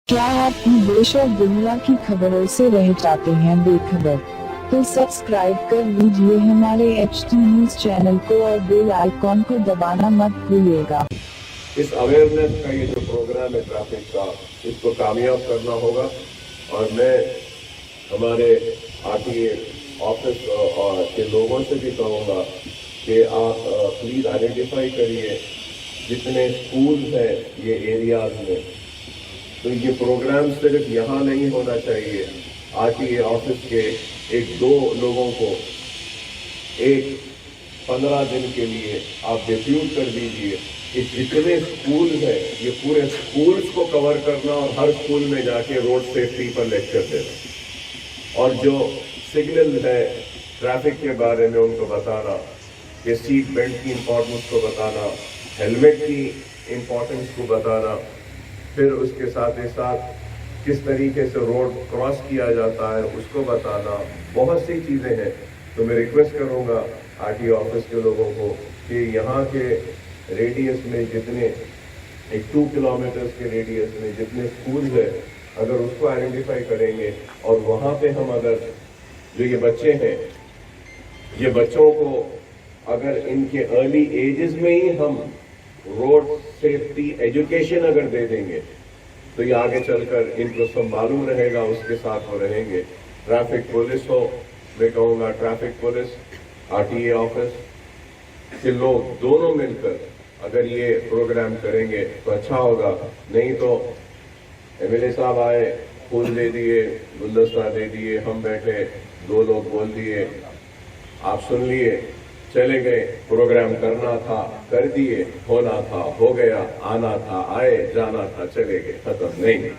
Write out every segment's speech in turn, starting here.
क्या आप देश और दुनिया की खबरों से रह जाते हैं बेखबर? तो सब्सक्राइब कर लीजिए हमारे HT न्यूज चैनल को और बेल आइकॉन को दबाना मत भूलिएगा। इस अवेयरनेस का ये जो प्रोग्राम है ट्रैफिक का, इसको कामयाब करना होगा। और मैं हमारे RTA ऑफिस के लोगों से भी कहूँगा कि आप प्लीज आइडेंटिफाई करिए जितने स्कूल्स हैं ये एरियाज में। तो ये प्रोग्राम सिर्फ यहाँ नहीं होना चाहिए। RTA ऑफिस के एक दो लोगों को एक 15 दिन के लिए आप डिप्यूट कर दीजिए कि जितने स्कूल्स हैं ये पूरे स्कूल्स को कवर करना और हर स्कूल में जाके रोड सेफ्टी पर लेक्चर देना, और जो सिग्नल है ट्रैफिक के बारे में उनको बताना, कि सीट बेल्ट की इम्पोर्टेंस को बताना, हेलमेट की इम्पोर्टेंस को बताना, फिर उसके साथ ही साथ किस तरीके से रोड क्रॉस किया जाता है उसको बताना। बहुत सी चीज़ें हैं। तो मैं रिक्वेस्ट करूँगा RTA ऑफिस के लोगों को कि यहाँ के रेडियस में जितने एक 2 किलोमीटर्स के रेडियस में जितने स्कूल है, अगर उसको आइडेंटिफाई करेंगे और वहाँ पे हम अगर जो ये बच्चे हैं, ये बच्चों को अगर इनके अर्ली एजेस में ही हम रोड सेफ्टी एजुकेशन अगर दे देंगे तो ये आगे चलकर इनको सब मालूम रहेगा, उसके साथ वो रहेंगे। ट्रैफिक पुलिस हो, मैं कहूँगा ट्रैफिक पुलिस, RTA ऑफिस के लोग दोनों मिलकर अगर ये प्रोग्राम करेंगे तो अच्छा होगा। नहीं तो MLA साहब आए, फूल दे दिए, गुलदस्ता दे दिए, हम बैठे, 2 लोग बोल दिए, आप सुन लिए, चले गए। प्रोग्राम करना था कर दिए, होना था हो गया, आना था आए, जाना था चले गए, खत्म। नहीं,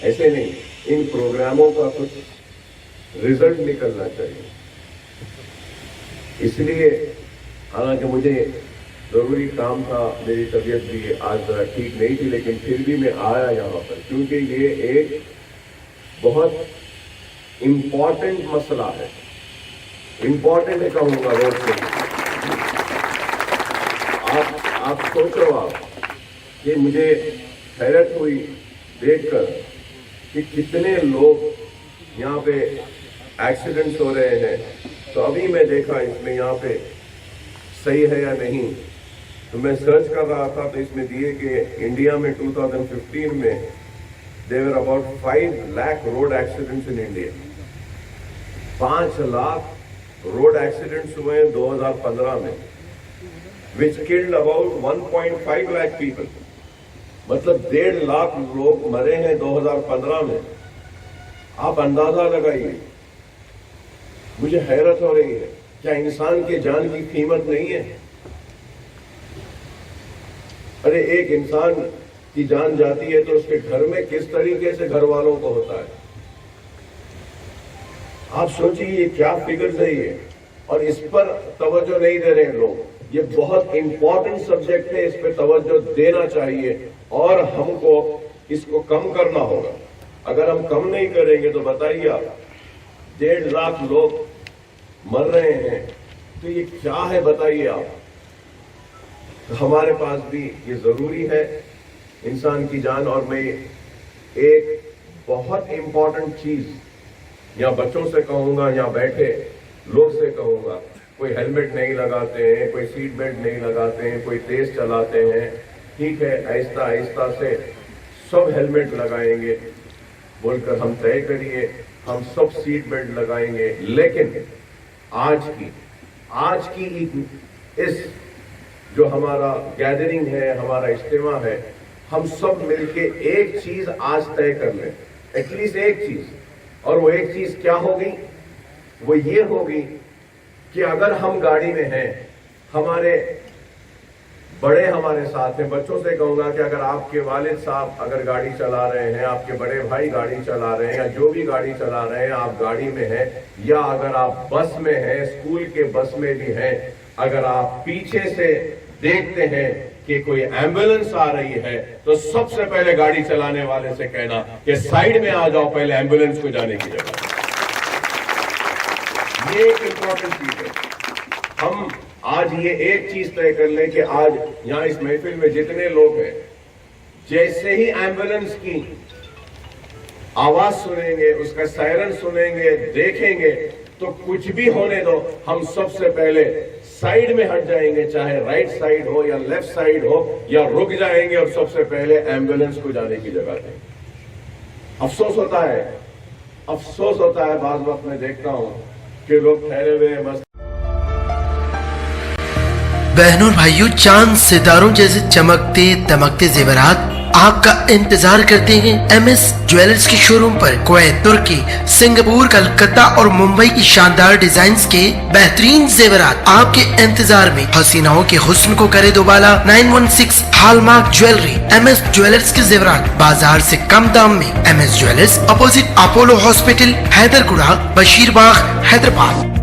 ऐसे नहीं। इन प्रोग्रामों का कुछ रिजल्ट निकलना चाहिए। इसलिए हालांकि मुझे जरूरी काम था, मेरी तबीयत भी आज जरा ठीक नहीं थी, लेकिन फिर भी मैं आया यहाँ पर क्योंकि ये एक बहुत इम्पॉर्टेंट मसला है। इम्पॉर्टेंट है कहूँगा रोड से। आप सोचो कि मुझे हैरत हुई देखकर कि कितने लोग यहाँ पे एक्सीडेंट्स हो रहे हैं। तो अभी मैं देखा इसमें यहाँ पे सही है या नहीं, तो मैं सर्च कर रहा था तो इसमें दिए कि इंडिया में 2015 में there about 5 lakh road accidents in India. 5 lakh road accidents हुए हैं 2015 में, which killed about 1.5 lakh people. मतलब 1.5 लाख लोग मरे हैं 2015 में। आप अंदाजा लगाइए। मुझे हैरत हो रही है, क्या इंसान के जान की कीमत नहीं है? अरे एक इंसान की जान जाती है तो उसके घर में किस तरीके से घर वालों को होता है। आप सोचिए ये क्या फिगर्स है ये, और इस पर तवज्जो नहीं दे रहे हैं लोग। ये बहुत इंपॉर्टेंट सब्जेक्ट है, इस पर तवज्जो देना चाहिए और हमको इसको कम करना होगा। अगर हम कम नहीं करेंगे तो बताइए आप, 1.5 लाख लोग मर रहे हैं तो ये क्या है बताइए आप। तो हमारे पास भी ये जरूरी है इंसान की जान। और मैं एक बहुत इंपॉर्टेंट चीज यहाँ बच्चों से कहूंगा, यहाँ बैठे लोग से कहूंगा, कोई हेलमेट नहीं लगाते हैं, कोई सीट बेल्ट नहीं लगाते हैं, कोई तेज चलाते हैं, ठीक है, आहिस्ता आहिस्ता से सब हेलमेट लगाएंगे बोलकर हम तय करिए, हम सब सीट बेल्ट लगाएंगे। लेकिन आज की इस जो हमारा गैदरिंग है, हमारा इज्तिमा है, हम सब मिलके एक चीज आज तय कर लें, एटलीस्ट एक चीज। और वो एक चीज क्या होगी? वो ये होगी कि अगर हम गाड़ी में हैं, हमारे बड़े हमारे साथ हैं। बच्चों से कहूंगा कि अगर आपके वालिद साहब अगर गाड़ी चला रहे हैं, आपके बड़े भाई गाड़ी चला रहे हैं, या जो भी गाड़ी चला रहे हैं, आप गाड़ी में हैं, या अगर आप बस में हैं, स्कूल के बस में भी हैं, अगर आप पीछे से देखते हैं कि कोई एम्बुलेंस आ रही है, तो सबसे पहले गाड़ी चलाने वाले से कहना कि साइड में आ जाओ पहले एम्बुलेंस को जाने की जगह। ये एक इंपॉर्टेंट चीज है। हम आज ये एक चीज तय कर लें कि आज यहां इस महफिल में जितने लोग हैं, जैसे ही एम्बुलेंस की आवाज सुनेंगे, उसका सायरन सुनेंगे, देखेंगे, तो कुछ भी होने दो, हम सबसे पहले साइड में हट जाएंगे, चाहे राइट साइड हो या लेफ्ट साइड हो, या रुक जाएंगे और सबसे पहले एम्बुलेंस को जाने की जगह देंगे। अफसोस होता है बाज वक्त मैं देखता हूं कि लोग ठहरे हुए मस्त। बहनों और भाइयों, चांद सितारों जैसे चमकते दमकते जेवरात आपका इंतजार करते हैं एमएस ज्वेलर्स के शोरूम पर। कुवैत, तुर्की, सिंगापुर, कलकत्ता और मुंबई की शानदार डिजाइन्स के बेहतरीन जेवरात आपके इंतजार में। हसीनाओं के हुस्न को करे दोबाला। 916 हॉलमार्क ज्वेलरी। एमएस ज्वेलर्स के जेवरात बाजार से कम दाम में। MS jewellers, opposite Apollo hospital, Hyderguda, Basheerbagh, Hyderabad.